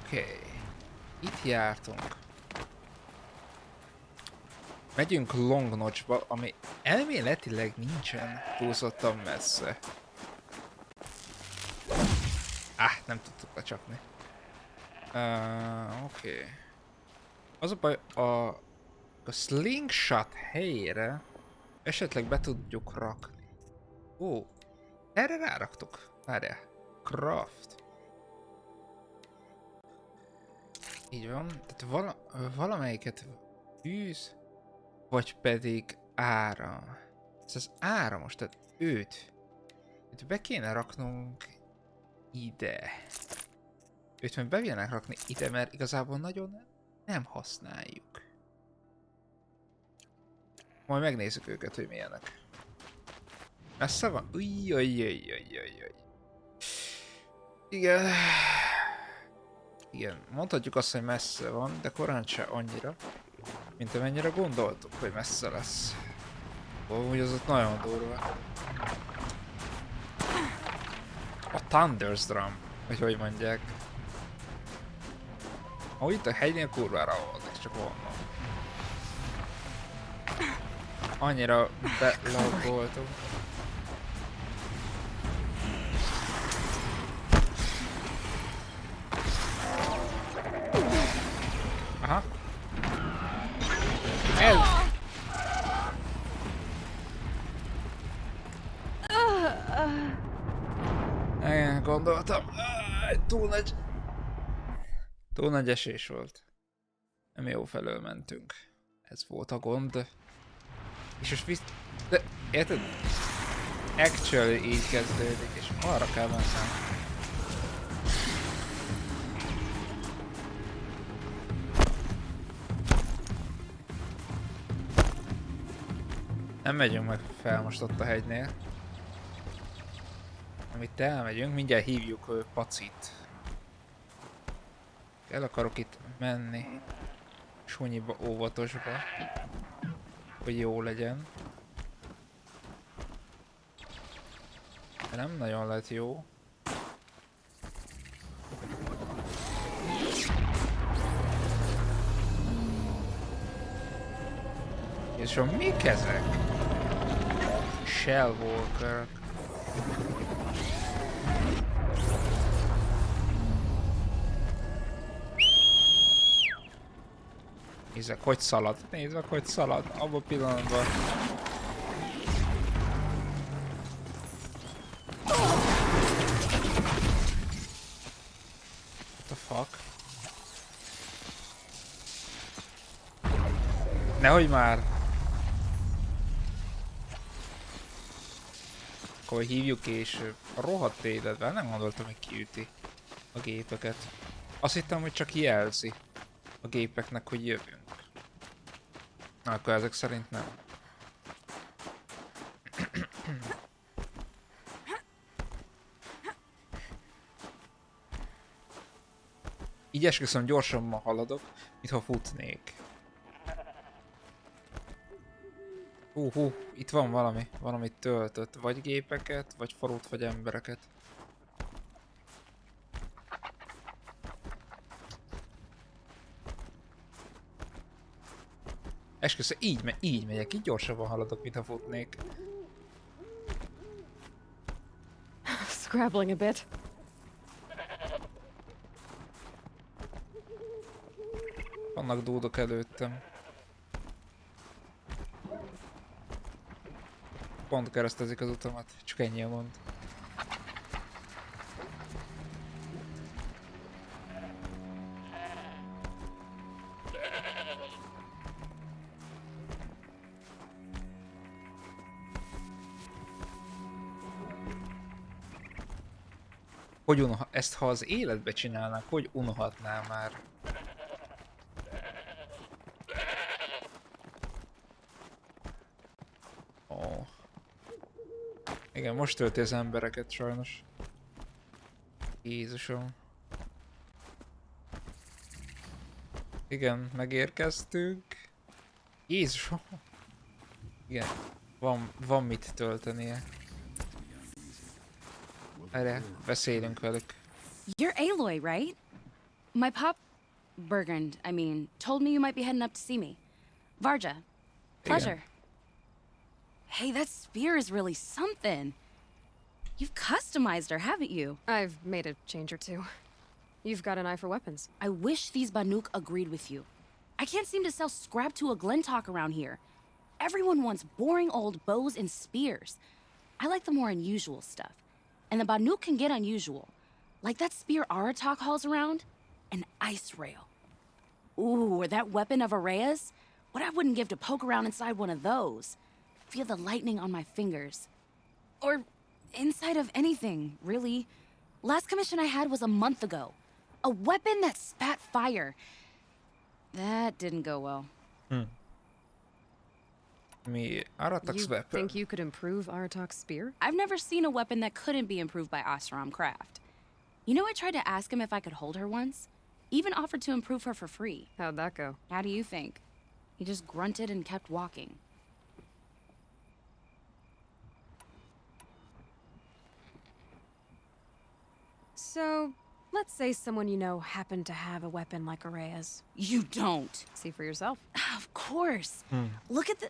Oké. Itt jártunk. Megyünk Long Notchba, ami elméletileg nincsen túlzottan messze. Nem tudtuk lecsapni. Oké. Az a baj, a slingshot helyére esetleg be tudjuk rakni. Erre ráraktuk. Várjál. Craft. Így van. Tehát valamelyiket fűz, vagy pedig áram. Ez az áramos, tehát őt. Itt be kéne raknunk ide. Őt meg be kéne rakni ide, mert igazából nagyon nem használjuk. Majd megnézzük őket, hogy milyenek. Messze van? Ujjjjjjjjjjjjjjjj. Igen. Igen, mondhatjuk azt, hogy messze van, de korán se annyira, mint amennyire gondoltuk, hogy messze lesz. Úgy az ott nagyon durva. A Thundersdrum, hogy mondják. Ahogy itt a hegynél kurvára voltak, csak vannak. Annyira belagoltunk. Aha. Ez! Igen, gondoltam. Túl nagy esés volt. Nem jó felől mentünk. Ez volt a gond. És most de érted? Actually így kezdődik, és arra kell mennem. Nem megyünk meg fel most ott a hegynél. Amit elmegyünk, mindjárt hívjuk Pacit. El akarok itt menni. Sunyiba, óvatosba. Hogy jó legyen. De nem nagyon lett jó. És a mik ezek? Shell Walker. Nézzek, hogy szalad. Nézzek, hogy szalad. Abban a pillanatban. What the fuck? Nehogy már. Akkor hívjuk és a rohadt életben nem gondoltam, hogy kiüti a gépeket. Azt hittem, hogy csak jelzi a gépeknek, hogy jövünk. Akkor ezek szerint nem. Így esküszöm, gyorsabban haladok, mintha futnék. Itt van valami. Valamit töltött. Vagy gépeket, vagy falut, vagy embereket. Esküszöm, így megyek, így gyorsabban haladok, mintha futnék. Scrabbling a bit. Vannak dúdok előttem. Pont keresztezik az utamat, csak ennyi a mond. Hogy ezt ha az életbe csinálnák, hogy unhatnál már? Ó. Igen, most tölti az embereket sajnos. Jézusom. Igen, megérkeztünk. Jézusom. Igen, van mit töltenie. Erre beszélünk velük. You're Aloy, right? My pop... Bergund, I mean, told me you might be heading up to see me. Varja. Pleasure. Hey, that spear is really something. You've customized her, haven't you? I've made a change or two. You've got an eye for weapons. I wish these Banuk agreed with you. I can't seem to sell scrap to a Glentalk around here. Everyone wants boring old bows and spears. I like the more unusual stuff. And the Banuk can get unusual. Like that spear Aratak hauls around. An ice rail. Ooh, or that weapon of Araya's? What I wouldn't give to poke around inside one of those. Feel the lightning on my fingers. Or inside of anything, really. Last commission I had was a month ago. A weapon that spat fire. That didn't go well. Me Aratak's You weapon. think you could improve Aratak's spear? I've never seen a weapon that couldn't be improved by Osram Craft. You know, I tried to ask him if I could hold her once. Even offered to improve her for free. How'd that go? How do you think? He just grunted and kept walking. So, let's say someone you know happened to have a weapon like Araya's. You don't. See for yourself. Of course. Look at the...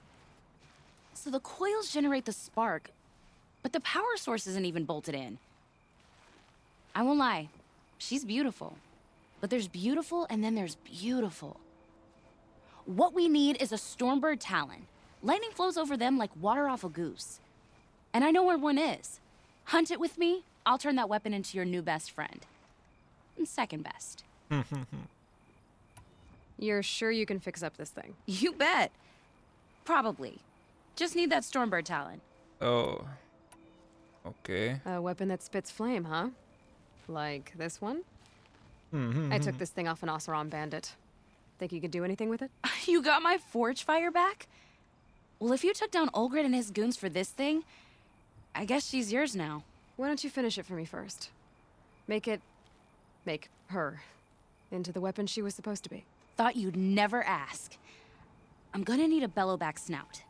So the coils generate the spark, but the power source isn't even bolted in. I won't lie. She's beautiful. But there's beautiful and then there's beautiful. What we need is a Stormbird Talon. Lightning flows over them like water off a goose. And I know where one is. Hunt it with me, I'll turn that weapon into your new best friend. And second best. You're sure you can fix up this thing? You bet. Probably. Just need that Stormbird Talon. Oh. Okay. A weapon that spits flame, huh? Like this one? I took this thing off an Oseram bandit. Think you could do anything with it? You got my forge fire back? Well, if you took down Olgrid and his goons for this thing, I guess she's yours now. Why don't you finish it for me first? Make her into the weapon she was supposed to be. Thought you'd never ask. I'm gonna need a bellowback snout.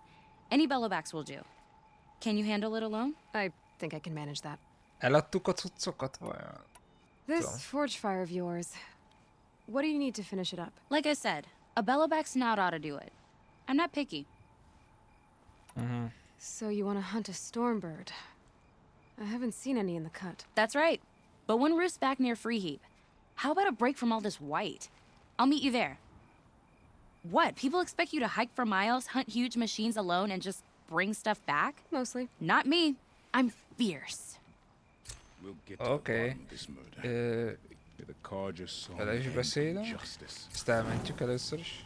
Any bellowbacks will do. Can you handle it alone? I think I can manage that. Eladtuk a cuccokat vajon? This forge fire of yours, what do you need to finish it up? Like I said, a bellowback snout ought to do it. I'm not picky. So you want to hunt a Stormbird? I haven't seen any in the cut. That's right. But one roosts back near Freeheap. How about a break from all this white? I'll meet you there. What? People expect you to hike for miles, hunt huge machines alone, and just bring stuff back? Mostly. Not me. I'm fierce. We'll get Oké. Vele is beszélünk. Ezt elmentjük először is.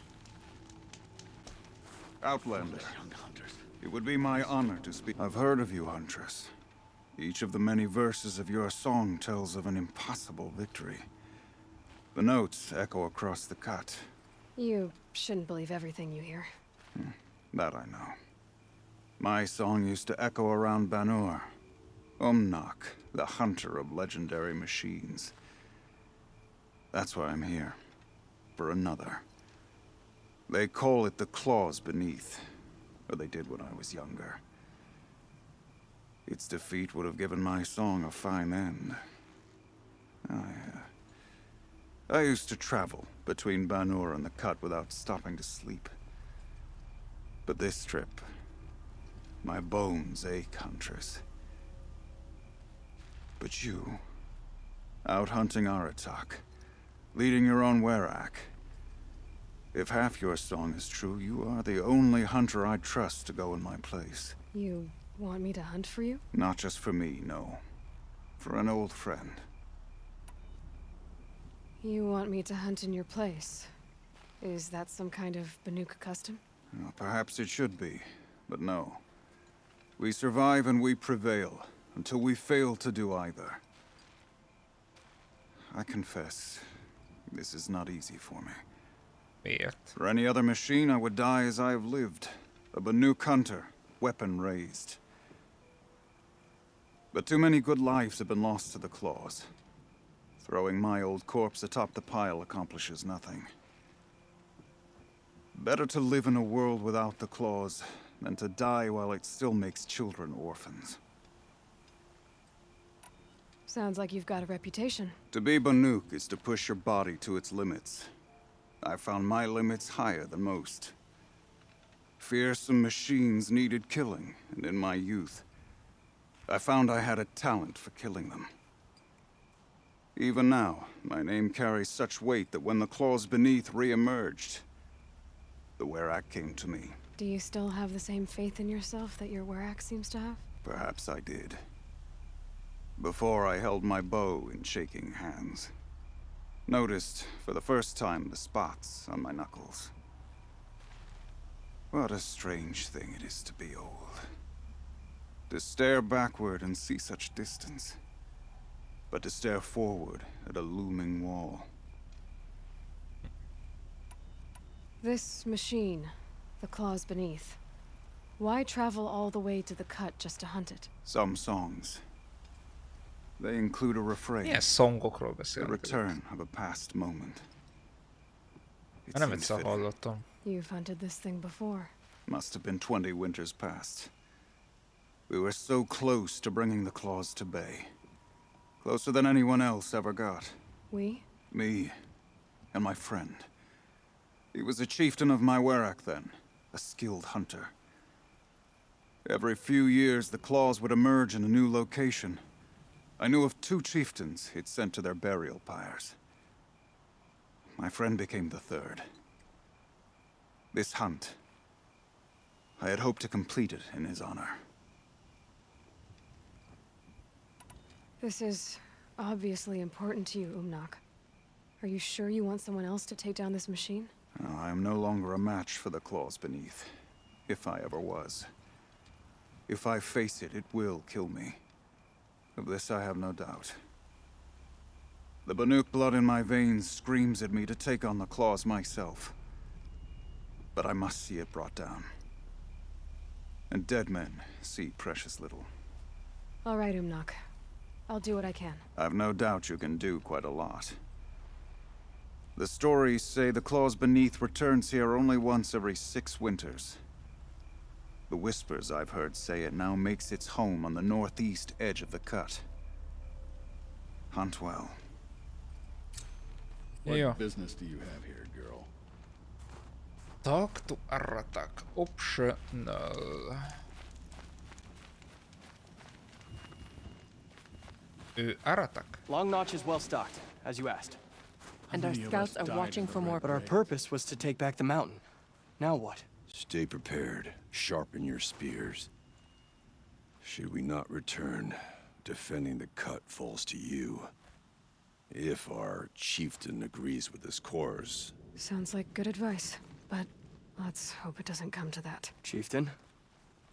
Outlander, it would be my honor to speak. I've heard of you, Huntress. Each of the many verses of your song tells of an impossible victory. The notes echo across the cut. You shouldn't believe everything you hear. That I know. My song used to echo around Banur. Umnak, the hunter of legendary machines. That's why I'm here. For another. They call it the claws beneath. Or they did when I was younger. Its defeat would have given my song a fine end. I used to travel between Banur and the cut without stopping to sleep. But this trip, my bones ache, Huntress. But you, out hunting Aratak, leading your own Werak. If half your song is true, you are the only hunter I trust to go in my place. You want me to hunt for you? Not just for me, no. For an old friend. You want me to hunt in your place? Is that some kind of Banuk custom? Well, perhaps it should be, but no. We survive and we prevail, until we fail to do either. I confess, this is not easy for me. Miért? For any other machine, I would die as I have lived. A Banuk hunter, weapon raised. But too many good lives have been lost to the claws. Throwing my old corpse atop the pile accomplishes nothing. Better to live in a world without the claws than to die while it still makes children orphans. Sounds like you've got a reputation. To be Banuk is to push your body to its limits. I found my limits higher than most. Fearsome machines needed killing, and in my youth, I found I had a talent for killing them. Even now, my name carries such weight that when the claws beneath re-emerged, the Werak came to me. Do you still have the same faith in yourself that your Werak seems to have? Perhaps I did. Before I held my bow in shaking hands. Noticed, for the first time, the spots on my knuckles. What a strange thing it is to be old. To stare backward and see such distance. But to stare forward at a looming wall. This machine, the claws beneath. Why travel all the way to the cut just to hunt it? Some songs. They include a refrain. Milyen szongokról The beszélnek? return of a past moment. It Nem seems egyszer fitting. hallottam. You've hunted this thing before. Must have been 20 winters past. We were so close to bringing the claws to bay. Closer than anyone else ever got. We? Me and my friend. He was a chieftain of my Werak then, a skilled hunter. Every few years, the claws would emerge in a new location. I knew of 2 chieftains he'd sent to their burial pyres. My friend became the 3rd. This hunt, I had hoped to complete it in his honor. This is obviously important to you, Umnak. Are you sure you want someone else to take down this machine? No, I am no longer a match for the claws beneath, if I ever was. If I face it, it will kill me. Of this I have no doubt. The Banuk blood in my veins screams at me to take on the claws myself. But I must see it brought down. And dead men see precious little. All right, Umnak. I'll do what I can. I've no doubt you can do quite a lot. The stories say the claws beneath returns here only once every 6 winters. The whispers I've heard say it now makes its home on the northeast edge of the cut. Hunt well. Jó. What business do you have here, girl? Talk to Aratak. Optional. Aratak? Long Notch is well stocked, as you asked. And our many of scouts us are died watching in the for more. Red But our Raid? purpose was to take back the mountain. Now what? Stay prepared. Sharpen your spears. Should we not return, defending the cut falls to you. If our chieftain agrees with this course. Sounds like good advice, but let's hope it doesn't come to that. Chieftain?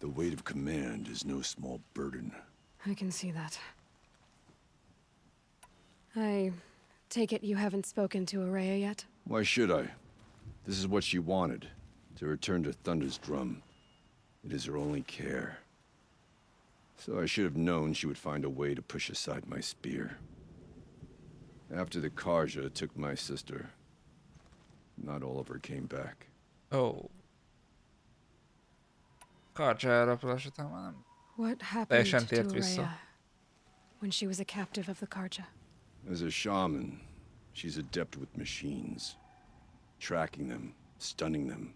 The weight of command is no small burden. I can see that. I take it you haven't spoken to Araya yet? Why should I? This is what she wanted. To return to Thunder's drum. It is her only care. So I should have known she would find a way to push aside my spear. After the Karja took my sister, not all of her came back. Oh. Karja elrablás után már nem. What happened Teljesen to tért vissza. Araya when she was a captive of the Karja? As a shaman, she's adept with machines. Tracking them, stunning them.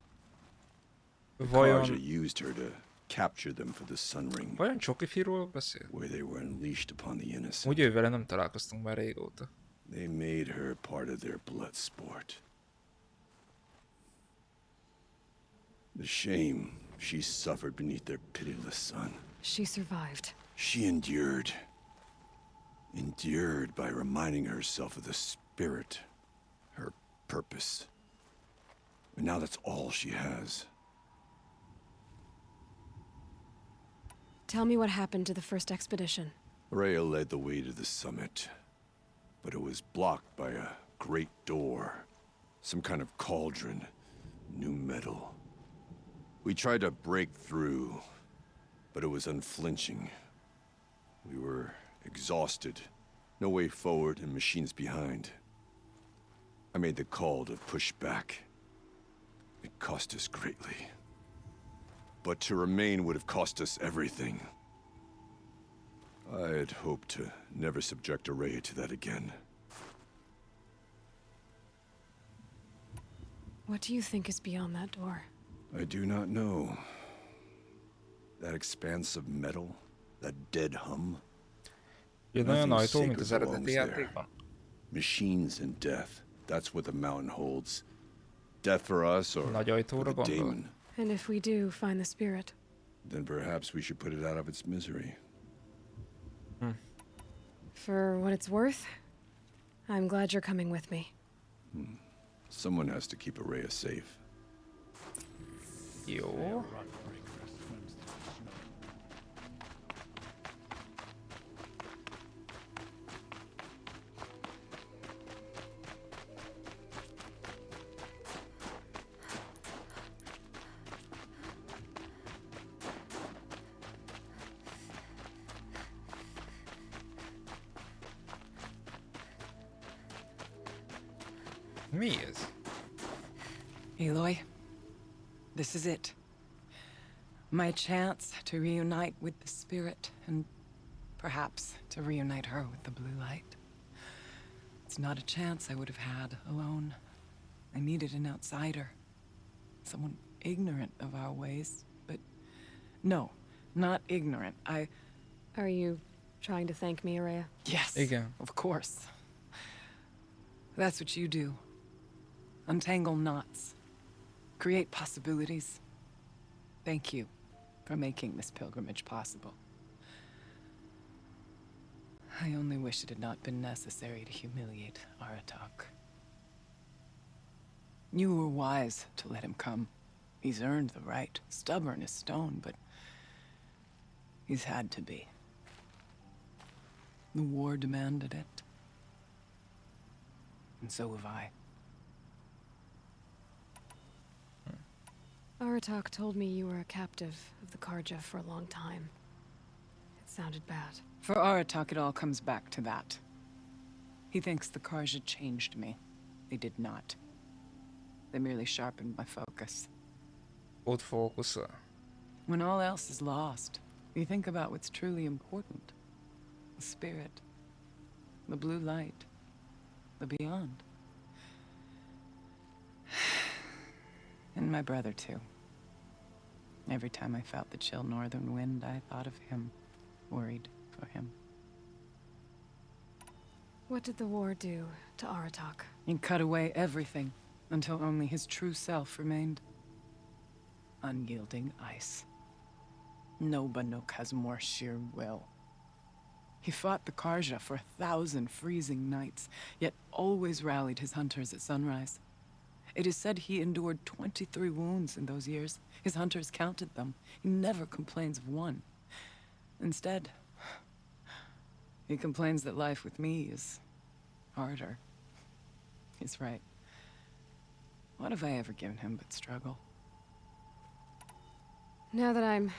Karja Vajon, used her to capture them for the Sun Ring, vajon Csokifiról beszél? where they were unleashed upon the innocent. Úgy ővele nem találkoztunk már régóta. They made her part of their blood sport. The shame she suffered beneath their pitiless sun. She survived. She endured. Endured by reminding herself of the spirit, her purpose. And now that's all she has. Tell me what happened to the first expedition. Rhea led the way to the summit, but it was blocked by a great door. Some kind of cauldron, new metal. We tried to break through, but it was unflinching. We were exhausted, no way forward and machines behind. I made the call to push back. It cost us greatly. But to remain would have cost us everything. I'd hoped to never subject Araya to that again. What do you think is beyond that door? I do not know. That expanse of metal, that dead hum. Jön olyan Nothing ajtó, mint az sacred eredeti belongs there. játékban. Machines and death. That's what the mountain holds. Death for us or Nagy for ajtóra the gondol? demon. And if we do find the spirit, Then perhaps we should put it out of its misery. for what it's worth, I'm glad you're coming with me. Someone has to keep Araya safe. Jó. Mi ez? Aloy, this is it. My chance to reunite with the spirit, and perhaps to reunite her with the blue light. It's not a chance I would have had alone. I needed an outsider. Someone ignorant of our ways, but no, not ignorant. Are you trying to thank me, Araya? Yes, Igen. of course. That's what you do. Untangle knots. Create possibilities. Thank you for making this pilgrimage possible. I only wish it had not been necessary to humiliate Aratak. You were wise to let him come. He's earned the right. Stubborn as stone, but he's had to be. The war demanded it. And so have I. Aratak told me you were a captive of the Karja for a long time. It sounded bad. For Aratak, it all comes back to that. He thinks the Karja changed me. They did not. They merely sharpened my focus. Ott fókuszol. When all else is lost, you think about what's truly important. The spirit. The blue light. The beyond. And my brother, too. Every time I felt the chill northern wind, I thought of him. Worried for him. What did the war do to Aratak? He cut away everything, until only his true self remained. Unyielding ice. No Banuk has more sheer will. He fought the Karja for 1,000 freezing nights, yet always rallied his hunters at sunrise. It is said he endured 23 wounds in those years. His hunters counted them. He never complains of one. Instead, he complains that life with me is harder. He's right. What have I ever given him but struggle? Now that I'm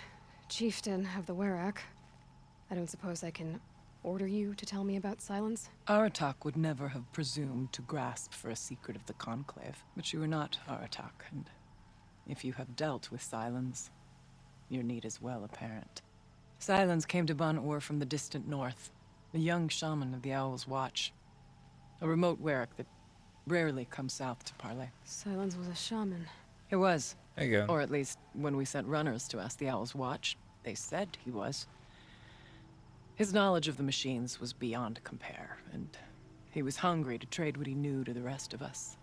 chieftain of the Werak, I don't suppose I can order you to tell me about Silence? Aratak would never have presumed to grasp for a secret of the Conclave. But you are not Aratak, and if you have dealt with Silence, your need is well apparent. Silence came to Ban-Ur from the distant north, a young shaman of the Owl's Watch. A remote Werak that rarely comes south to parley. Silence was a shaman. He was. Igen. Or at least, when we sent runners to ask the Owl's Watch, they said he was. His knowledge of the machines was beyond compare, and he was hungry to trade what he knew to the rest of us.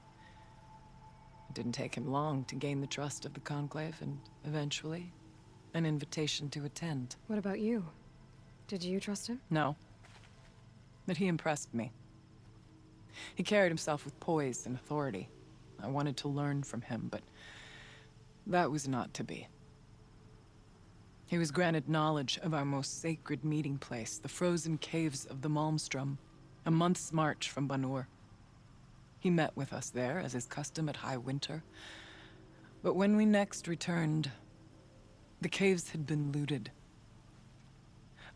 It didn't take him long to gain the trust of the Conclave, and eventually, an invitation to attend. What about you? Did you trust him? No. But he impressed me. He carried himself with poise and authority. I wanted to learn from him, but that was not to be. He was granted knowledge of our most sacred meeting place, the frozen caves of the Malmstrom, a month's march from Ban-Ur. He met with us there, as is custom at high winter. But when we next returned, the caves had been looted.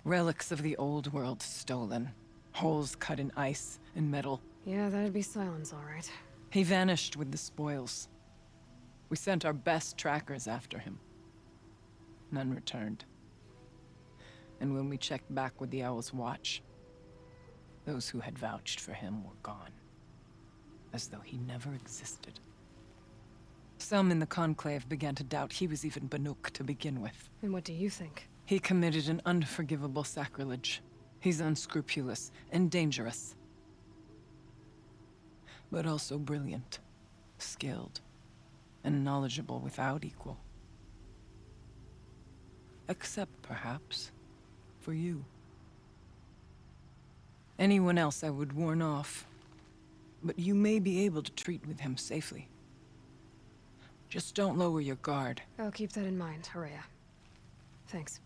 Relics of the old world stolen. Holes cut in ice and metal. Yeah, that'd be Silence, all right. He vanished with the spoils. We sent our best trackers after him. None returned. And when we checked back with the Owl's watch, those who had vouched for him were gone. As though he never existed. Some in the Conclave began to doubt he was even Banuk to begin with. And what do you think? He committed an unforgivable sacrilege. He's unscrupulous and dangerous. But also brilliant, skilled, and knowledgeable without equal. Except, perhaps, for you. Anyone else I would warn off, but you may be able to treat with him safely. Just don't lower your guard. I'll keep that in mind, Araya. Thanks.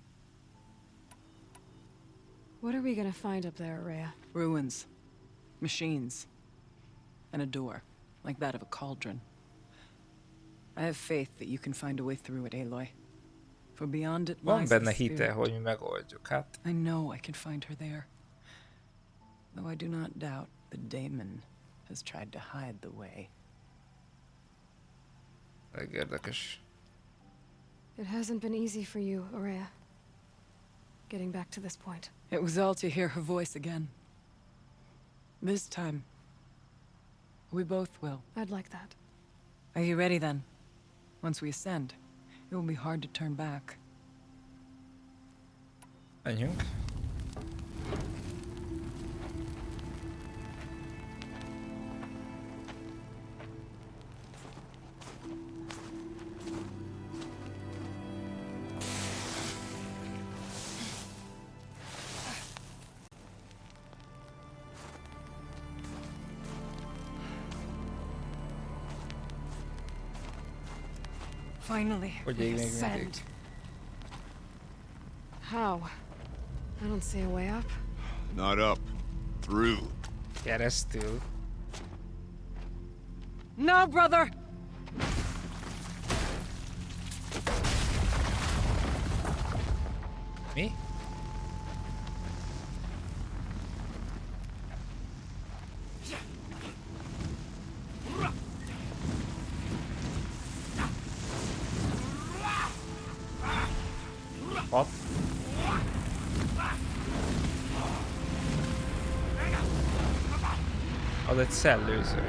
What are we gonna find up there, Araya? Ruins, machines, and a door, like that of a cauldron. I have faith that you can find a way through it, Aloy. For beyond it Van lies the benne hite, spirit. hogy mi megoldjuk, hát. I know I can find her there. Though I do not doubt the daemon has tried to hide the way. Érdekes. It hasn't been easy for you, Araya. Getting back to this point. It was all to hear her voice again. This time, we both will. I'd like that. Are you ready then? Once we ascend, it will be hard to turn back. Menjünk. Finally, Hogy we ég még ascend. mindig. How? I don't see a way up. Not up. Through. Keresztül. No, brother! Mi? What? Az egy szellőző.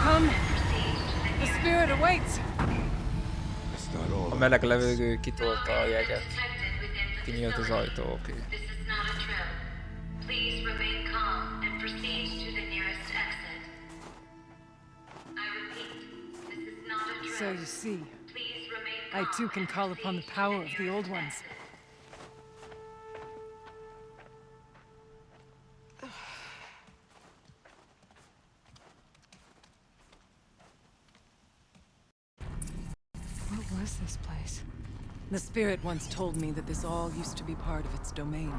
Come! The spirit awaits! It's not all A meleg levegő kitolta a jeget. Kinyílt az ajtó, oké. This is not a drill. Please remain calm and proceed to the nearest exit. I repeat, this is not a drill. So you see, Please remain I calm too can and call upon the proceed to power of the nearest old ones. exit. What was this place? The spirit once told me that this all used to be part of its domain.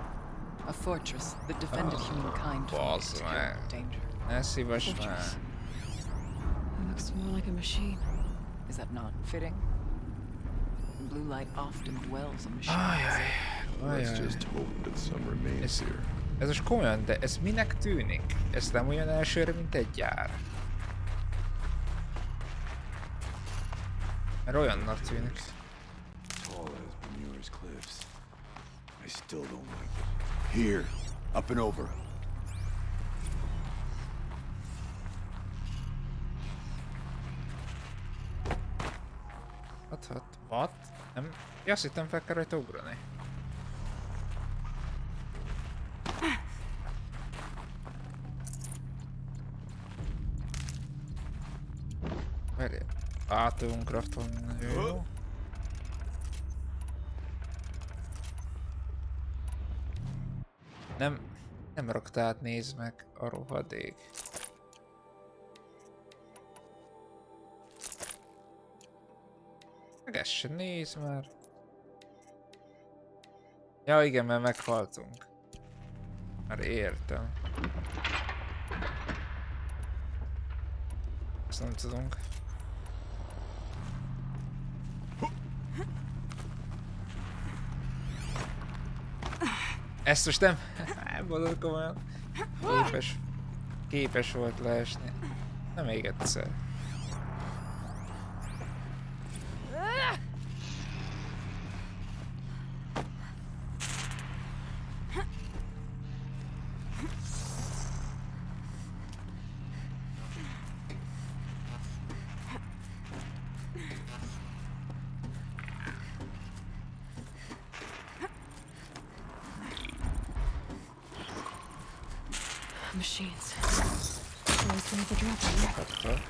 A fortress that defended humankind from boss, its man. terrible danger. Ne szívas már. Fortress. It looks more like a machine. Is that not fitting? Blue light often dwells in machines. Ajaj. Let's Ajaj. just hope that some remains Ez, here. ez most komolyan, de ez minek tűnik? Ez nem olyan elsőre, mint egy gyár. Mert olyannak tűnik. Tall as Bemuir's cliffs. I still don't like it. Here, up and over. What? Nem? Ja, azt hittem fel kell rajta ugrani. Várjál. Át tudunk raftolni. Jó. Nem raktát, nézd meg a rohadék. Meg ezt se nézd már. Ja igen, mert meghaltunk. Már értem. Ezt nem tudunk. Ezt most nem... Mondod komolyan. Képes volt leesni. Nem még egyszer. Machines. Always gonna have to drop them. Akkor.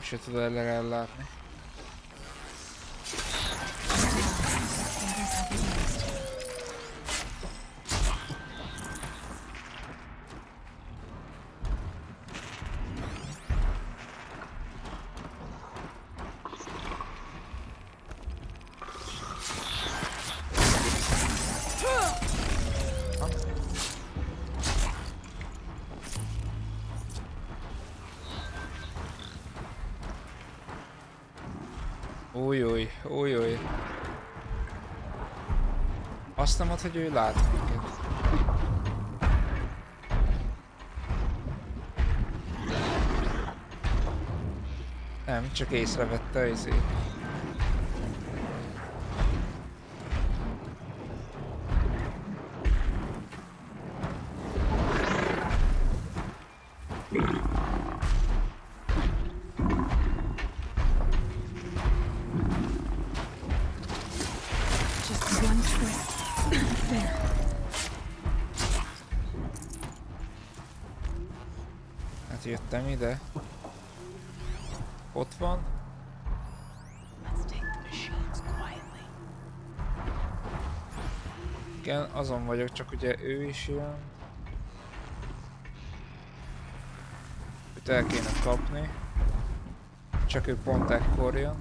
Se tudod előre ellátni. Új. Azt nem ad, hogy ő lát minket. Nem, csak észrevette az izét. Jöttem ide. Ott van. Igen, azon vagyok, csak ugye ő is jön. Őt el kéne kapni. Csak ő pont ekkor jön.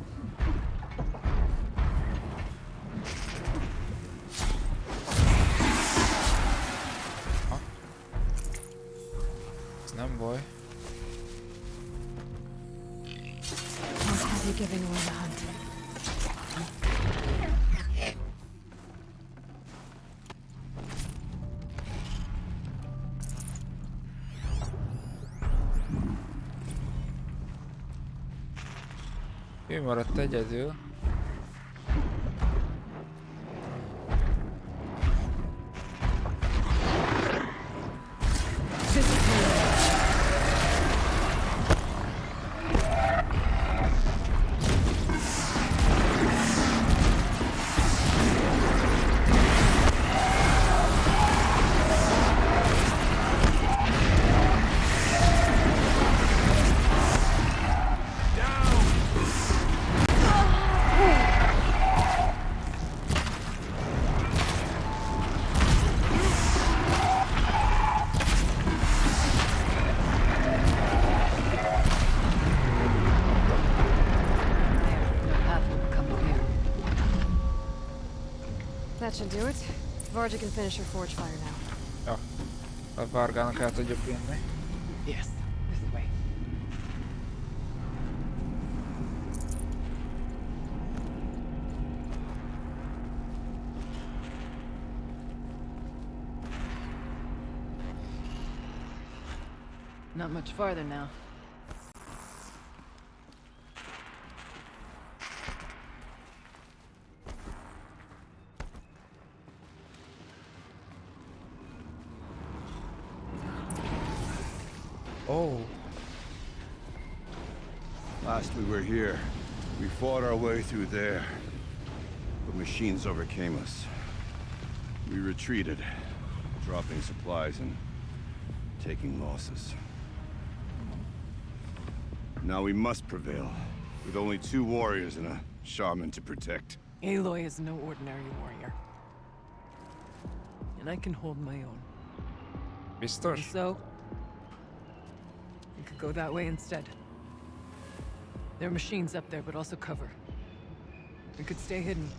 Ha. Ez nem baj. You're giving away the hunt. Ő maradt egyedül. That should do it. Varga can finish her forge fire now. Ja. A Vargának el tudjuk vinni. Yes, this way. Not much farther now. Oh. Last we were here, we fought our way through there, but machines overcame us. We retreated, dropping supplies and taking losses. Now we must prevail, with only 2 warriors and a shaman to protect. Aloy is no ordinary warrior. And I can hold my own. Biztos? So, we could go that way instead. There are machines up there, but also cover. We could stay hidden,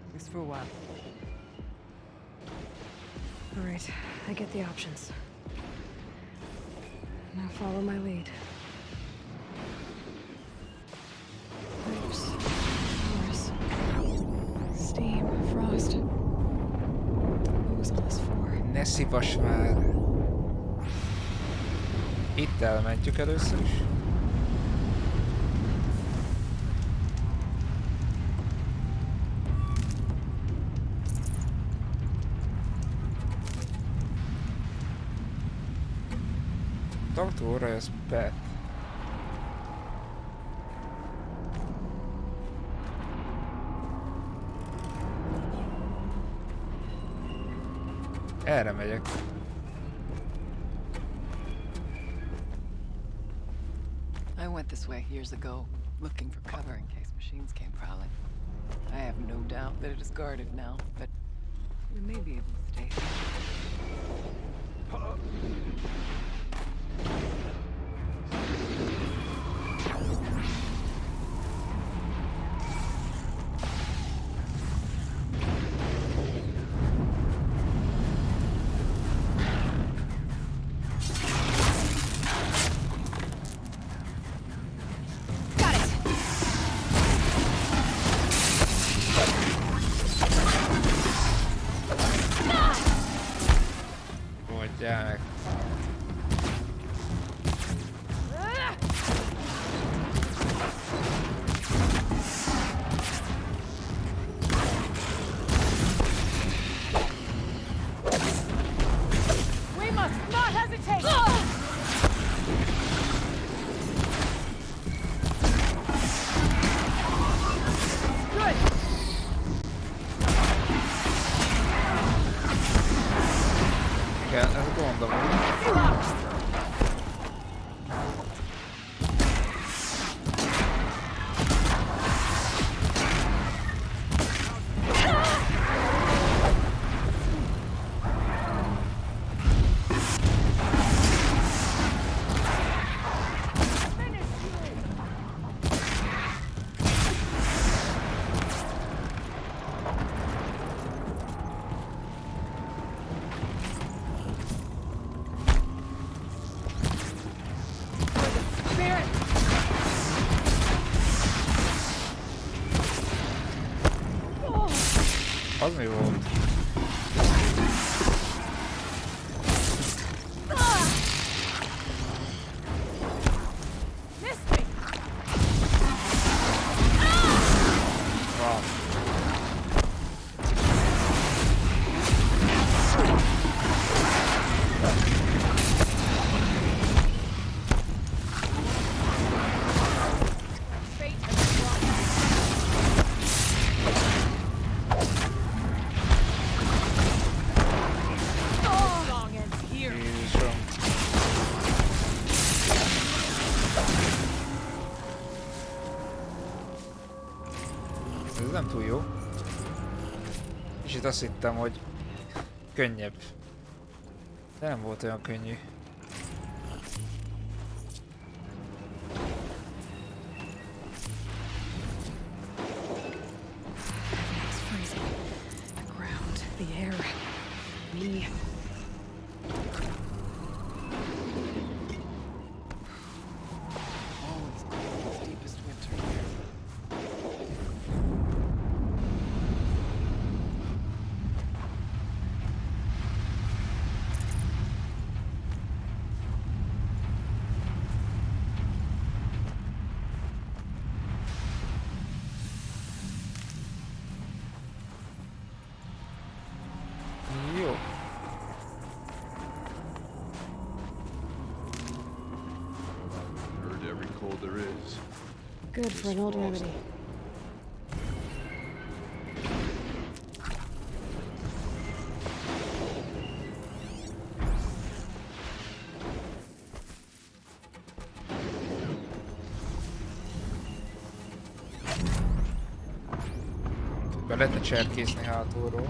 at least for a while. All right, I get the options. Now follow my lead. Pipes, flowers, steam, frost. What was all this for? Ne szívas már! Itt elmentjük először is. Talk to Horace Beth. Erre megyek. I went this way years ago, looking for cover in case machines came prowling. I have no doubt that it is guarded now, but we may be able to stay here. Mondjál meg. We must not hesitate! Good! Igen, ez gondom. Az mi volt? Van. Jézusom. Ez nem túl jó. És itt azt hittem, hogy könnyebb. De nem volt olyan könnyű. It's freezing. The ground, the air, me. Always cold as deepest winter here. Jó. Heard every cold there is. Good for an old remedy. Be lehetne cserkészni hátulról.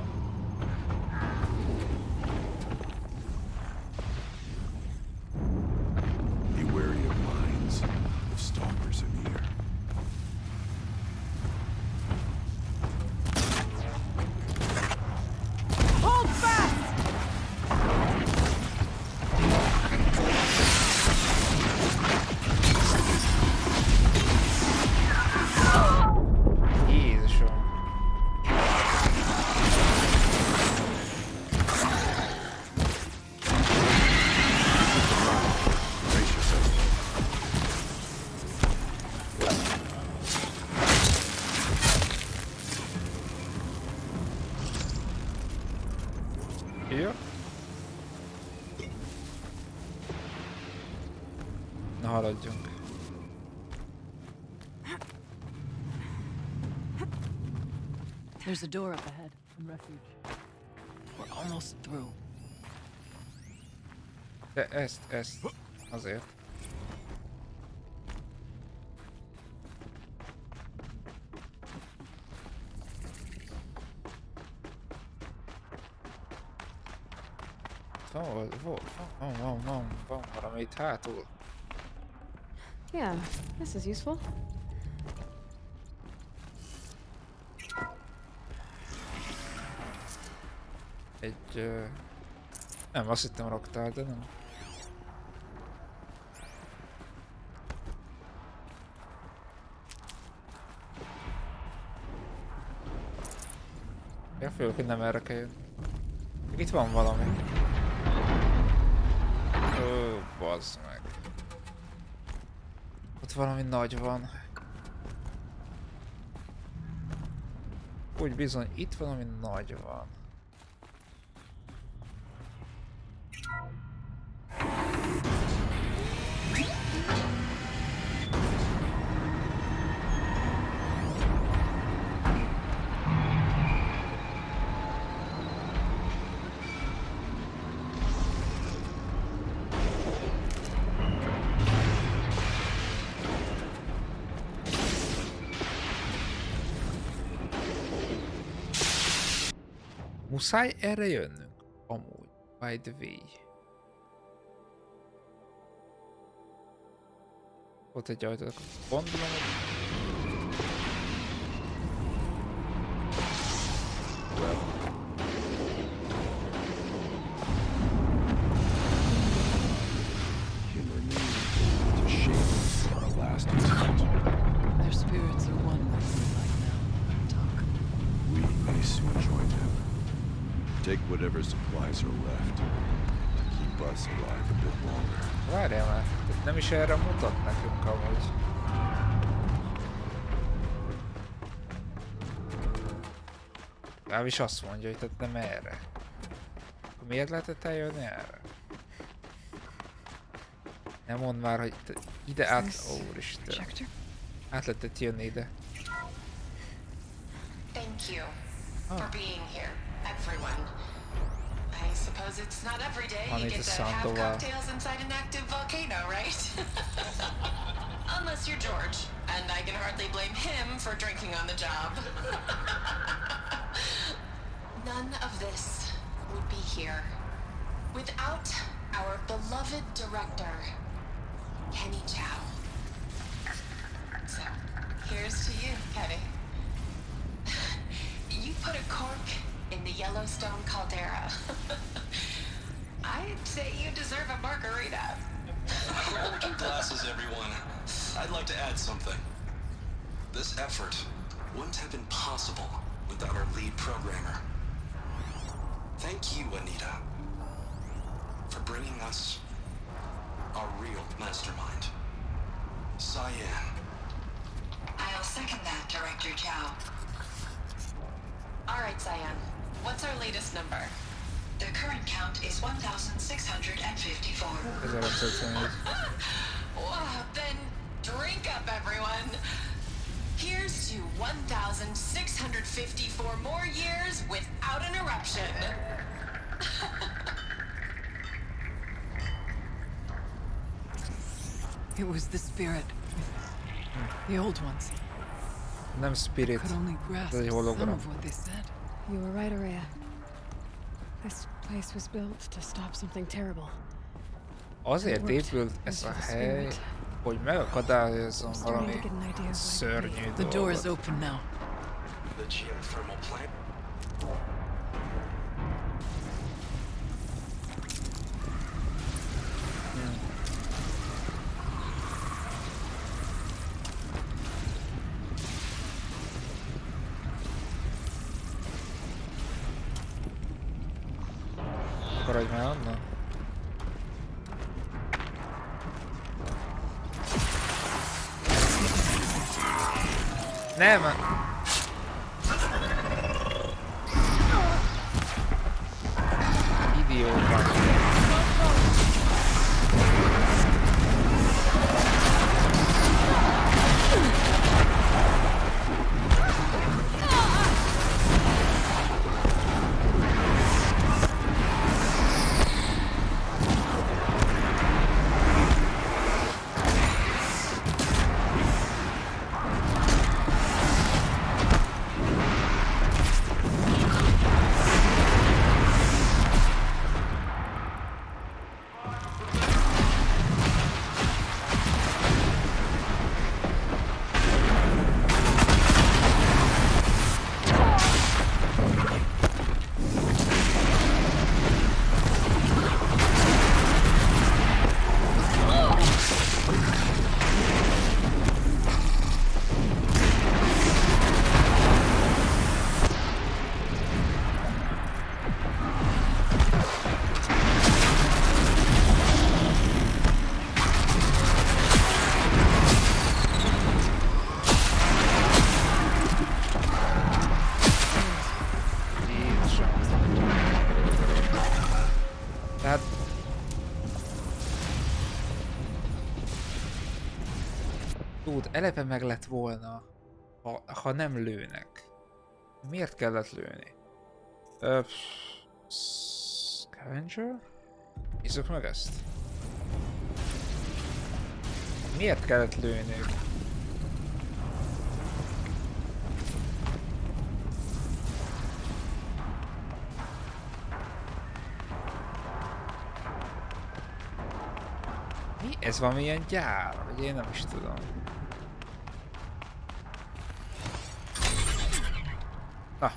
Be wary of mines, of stalkers in here. Hold fast! haladjunk. There's a door up ahead from refuge. We're almost through. De ezt azért. Van valami itt hátul. Yeah, this is useful. Nem, azt hittem raktál, de nem. Ja, főleg, hogy nem erre kell jönni. Itt van valami. Bazd meg. Ott valami nagy van. Úgy bizony, itt valami nagy van. Muszáj erre jönnünk? Amúgy, by the way. Ott egy ajtó, gondolom, Their spirits are one with me right now. Talk. We may soon join them. Take whatever supplies are left to keep us alive a bit longer. várjál már, nem is erre mutat nekünk amúgy. Legalábbis azt mondja, hogy tehát nem erre. Miért lehetett eljönni erre? Nem mondd már, hogy ide át... Úristen. Át lehetett jönni ide. Thank you for being here, everyone. I suppose it's not every day you get to have cocktails inside an active volcano, right? Unless you're George, and I can hardly blame him for drinking on the job. None of this would be here without our beloved director, Kenny Chow. So, here's to you, Kenny. You put a cork in the Yellowstone caldera. I'd say you deserve a margarita. Hold your glasses, everyone. I'd like to add something. This effort wouldn't have been possible without our lead programmer. Thank you, Anita, for bringing us our real mastermind, Cyan. I'll second that, Director Chow. All right, Cyan. What's our latest number? The current count is 1,654. Wow, then drink up, everyone. Here's to 1,654 more years without an eruption. It was the spirit. The old ones. Nem spirit. Could only grasp Ez egy some hologram. of what they said. You were right, Araya. This place was built to stop something terrible. Azért épült ez a hely, hogy megakadályozzon valami szörnyű The door is dolgot. open now. The geothermal plant. Maradj már onnan. Nem! Videóban. Tud, eleve meg lett volna, ha nem lőnek. Miért kellett lőni? Scavenger? Nézzük meg ezt. Miért kellett lőni? Mi? Ez valamilyen gyár? Vagy én nem is tudom. Na.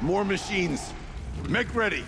More machines. Make ready.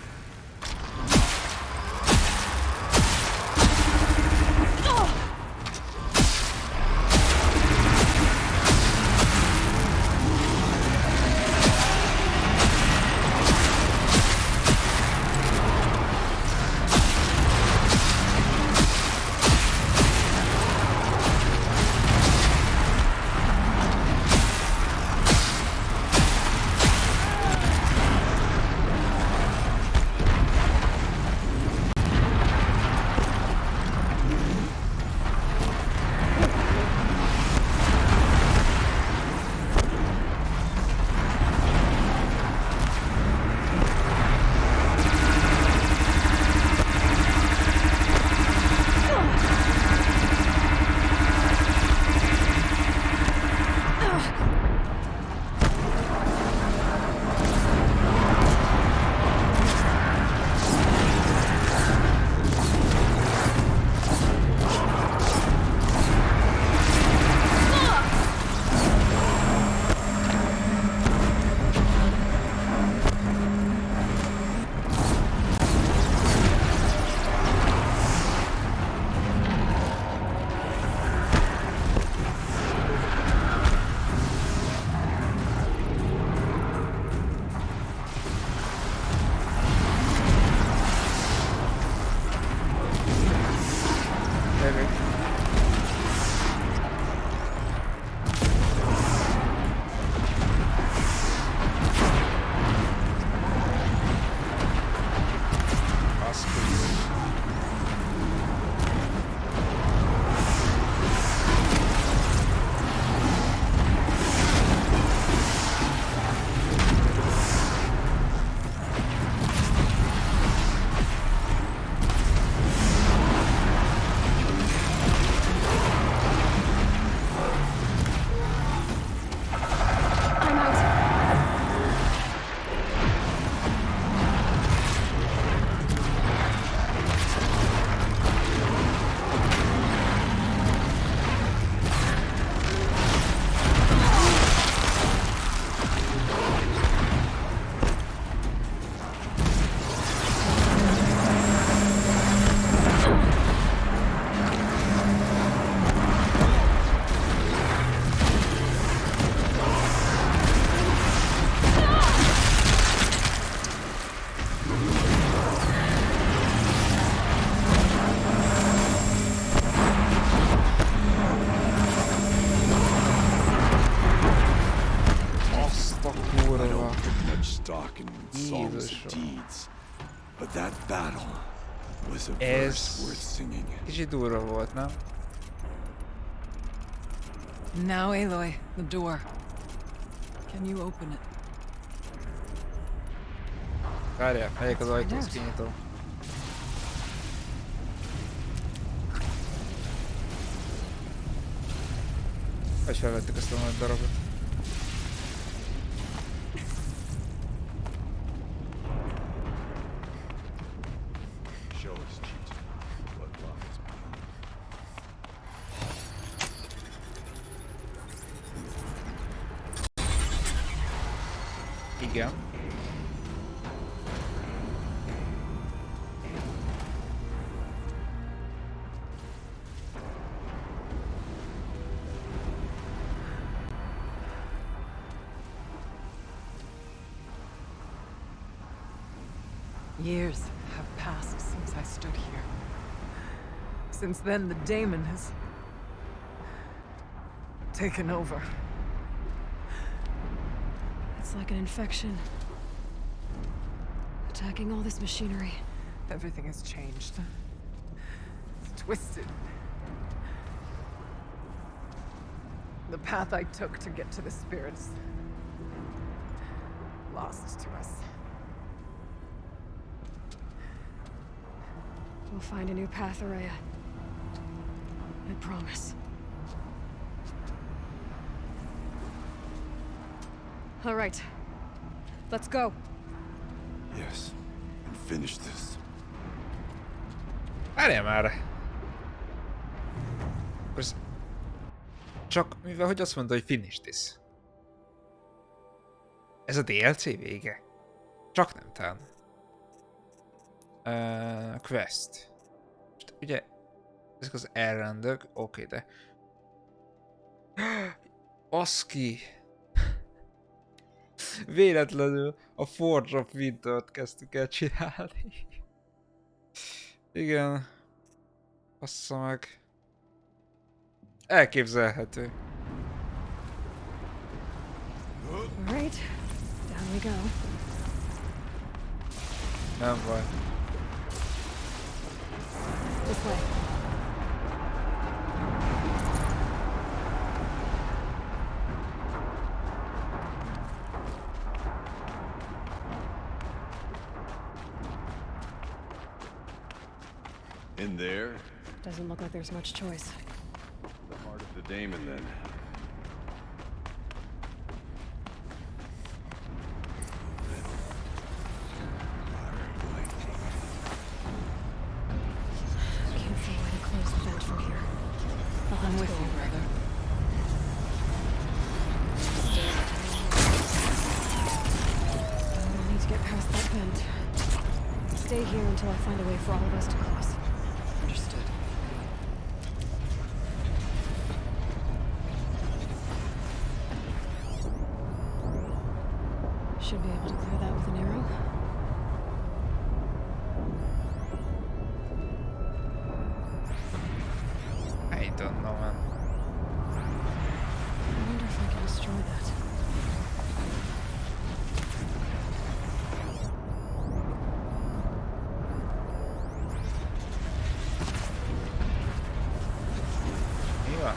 Ez kicsit durva volt, nem? Now, Aloy, the door. Can you open it? Várjál, megyek az ajtóhoz, kinyitom. Vagy felvettük ezt a nagy darabot. Igen. Years have passed since I stood here. Since then, the daemon has taken over. It's like an infection. Attacking all this machinery. Everything has changed. It's twisted. The path I took to get to the spirits. Lost to us. We'll find a new path, Araya. I promise. All right. Let's go. Yes. And finish this. Várjál már! Csak mivel hogy azt mondta, hogy finish this. Ez a DLC vége? Csak nem talán. Quest. Most ugye ezek az errandök, oké, de... Baszki! Véletlenül a Forge of Winter-t kezdtük el csinálni. Igen. Bassza meg. Elképzelhető. Alright, down we go. Nem baj. This way. In there? Doesn't look like there's much choice. The heart of the daemon, then. Can't see why to close the vent from here. I'm with you, brother. I need to get past that vent. Stay here until I find a way for all of us to cross. Understood. Should be able to clear that with an arrow. I don't know, man. I wonder if I can destroy that. Mi van?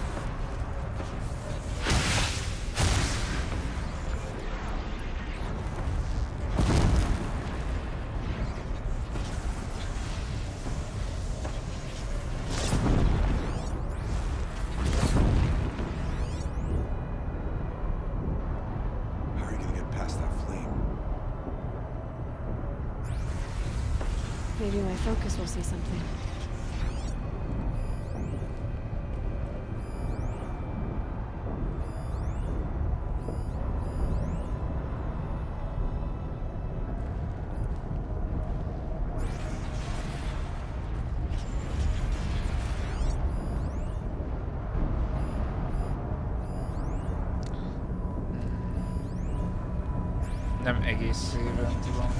How are you gonna get past that flame? Maybe my focus will see something. Nem egészében tudom.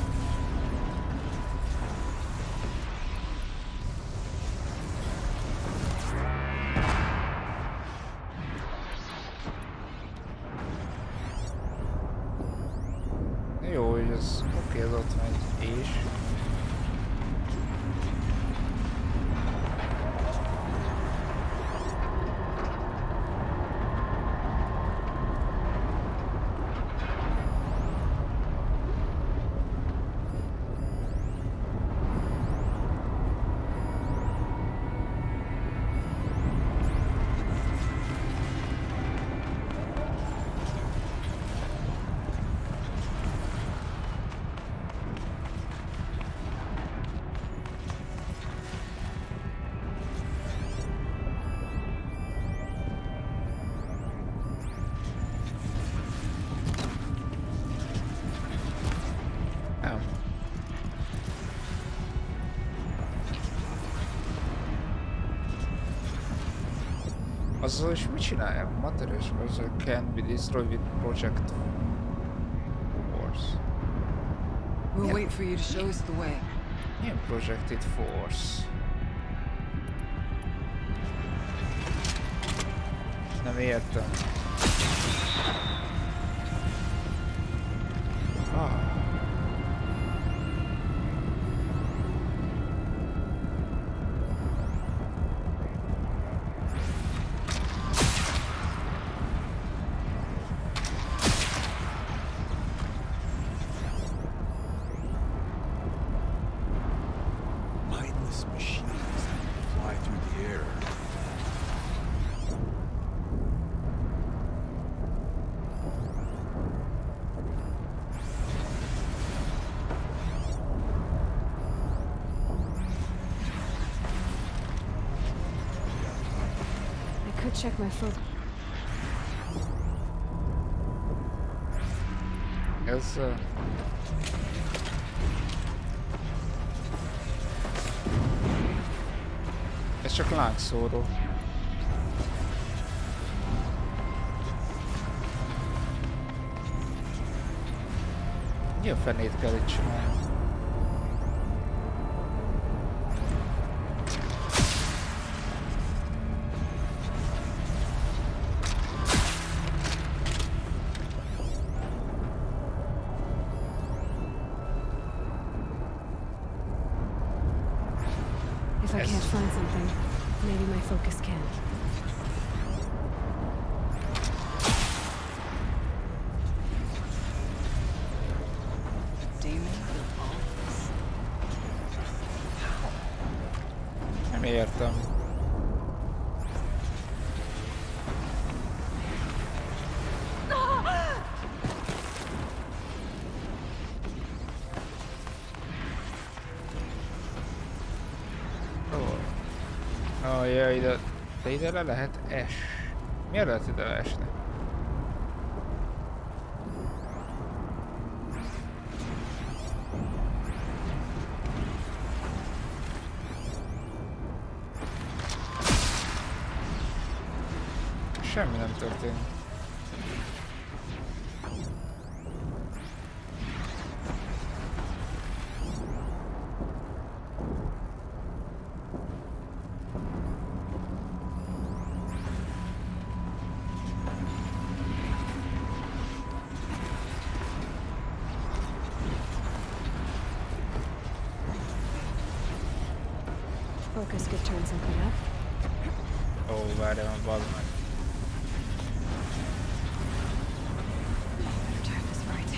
Jó, hogy ez oké, az ott megy, és... Nem. Azzal is mit csinálják? Materials can be destroyed with project force. We'll wait for you to show us the way. Milyen projected force? Nem értem. check my phone. Ez csak lángszóró. Mi a fenét kell itt csinálni? If I can't find something, maybe my focus can. Nem értem. Ja, ide, de ide le lehet Miért lehet ide leesni? Semmi nem történt. Focus could turn something up. Ó, várjál, bazd meg. Better time this right.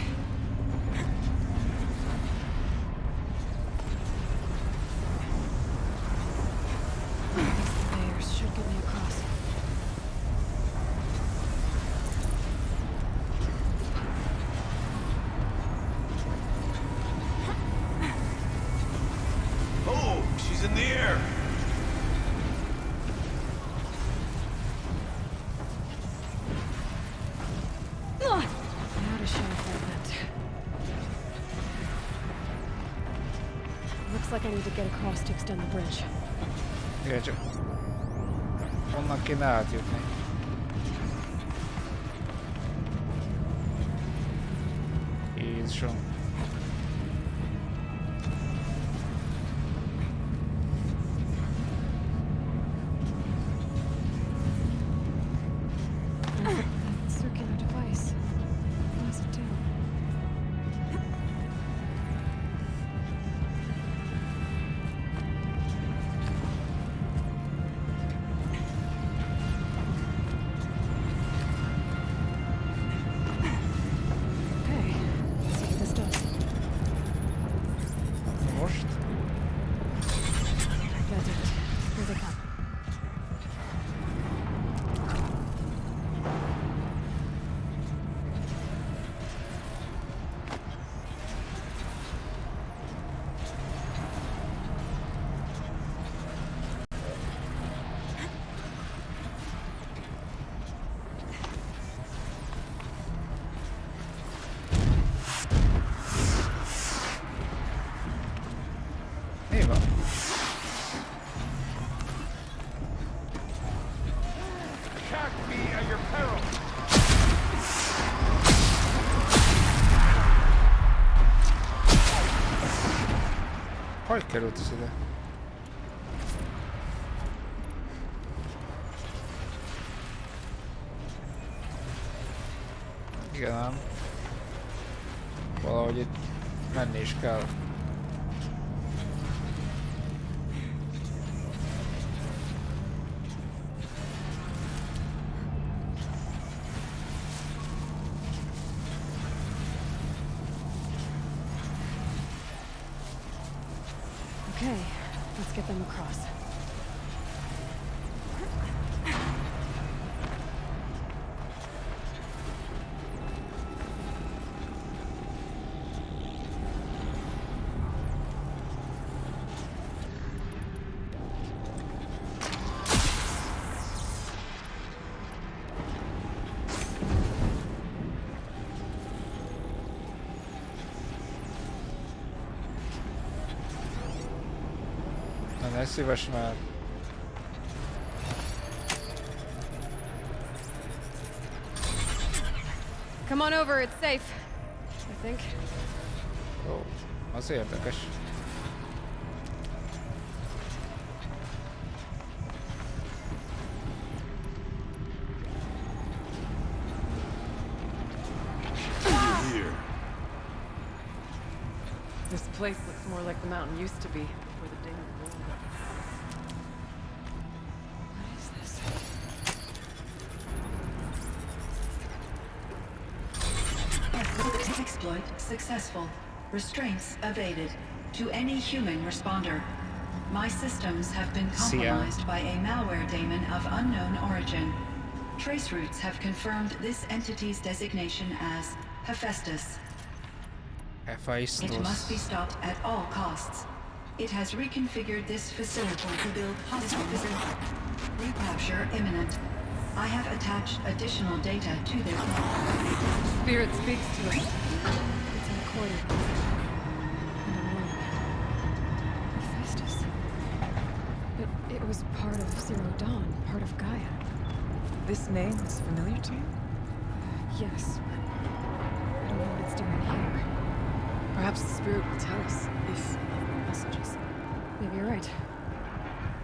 These conveyors should get me across. Oh, she's in the air! Not a shell fragment. Looks like I need to get across to extend the bridge. Igen, csak onnan kéne átjutni. Jézusom. That circular device. What does it do? Okay, let's see what this does. Most? That did it. Here they come. Mi van? Attack me at your peril! Hogy került ez ide? Igen ám. Valahogy itt menni is kell. Okay, let's get them across. Ne szíves már. Come on over, it's safe. I think. Ó, az érdekes. This place looks more like the mountain used to be before the Ding rolled up. What is this? Exploit successful. Restraints evaded. To any human responder. My systems have been compromised by a malware daemon of unknown origin. Trace routes have confirmed this entity's designation as Hephaestus. It must be stopped at all costs. It has reconfigured this facility to build hospitals. Recapture imminent. I have attached additional data to their Spirit speaks to us. It's a recording. And a warning. Hephaestus. But it was part of Zero Dawn, part of Gaia. This name is familiar to you? Yes, but I don't know what it's doing here. Perhaps the spirit will tell us if messages. Maybe you're right.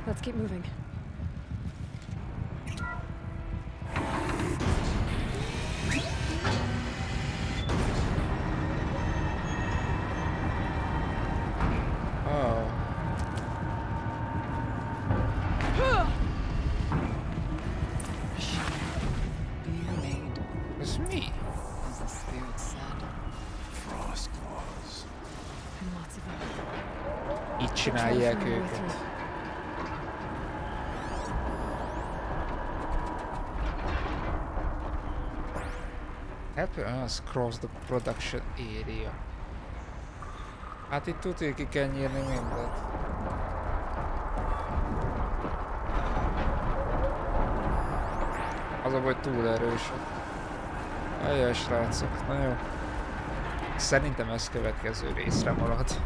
Let's keep moving. Oh. Being made, It's me. as the spirit said. Frost claws. And lots of them. Így csinálják őket. Help us cross the production area. Hát itt tudjuk ki kell nyírni mindent. Az a baj, túl erősek. Ajjaj, srácok, na jó. Szerintem ez következő részre marad.